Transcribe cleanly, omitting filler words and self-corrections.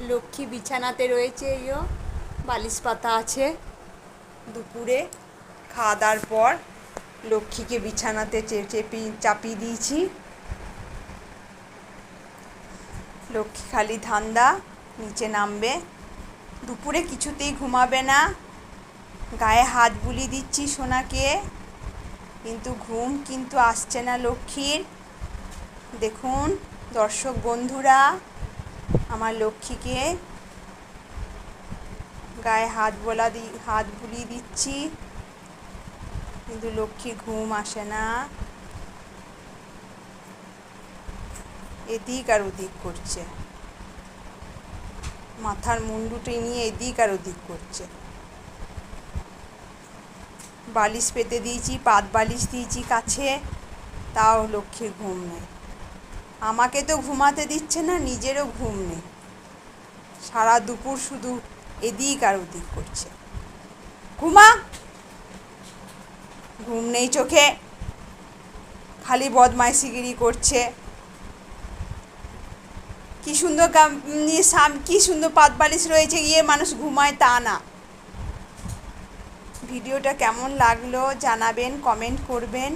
লক্ষ্মী বিছানাতে রয়েছে, এইও বালিশ পাতা আছে। দুপুরে খাওয়া দাওয়ার পর লক্ষ্মীকে বিছানাতে চাপিয়ে দিয়েছি। লক্ষ্মী খালি ধান্দা, নিচে নামবে। দুপুরে কিছুতেই ঘুমাবে না। গায়ে হাত বুলিয়ে দিচ্ছি সোনাকে, কিন্তু ঘুম কিন্তু আসছে না লক্ষ্মীর। দেখুন দর্শক বন্ধুরা, আমার লক্ষ্মীকে গায়ে হাত বুলিয়ে দিচ্ছি, কিন্তু লক্ষ্মীর ঘুম আসে না। এদিক আর ওদিক করছে, মাথার মুন্ডুটি নিয়ে এদিক আর ওদিক করছে। বালিশ পেতে দিয়েছি, পাত বালিশ দিয়েছি কাছে, তাও লক্ষ্মীর ঘুম নেই। আমাকে তো ঘুমাতে দিচ্ছে না, নিজেরও ঘুম নেই। সারা দুপুর শুধু এদিক আর ওদিক করছে। ঘুমা, ঘুম নেই চোখে, খালি বদমাইশিগিরি করছে। কি সুন্দর কি সুন্দর পাত বালিশ রয়েছে, গিয়ে মানুষ ঘুমায় তা না। ভিডিওটা কেমন লাগলো জানাবেন, কমেন্ট করবেন।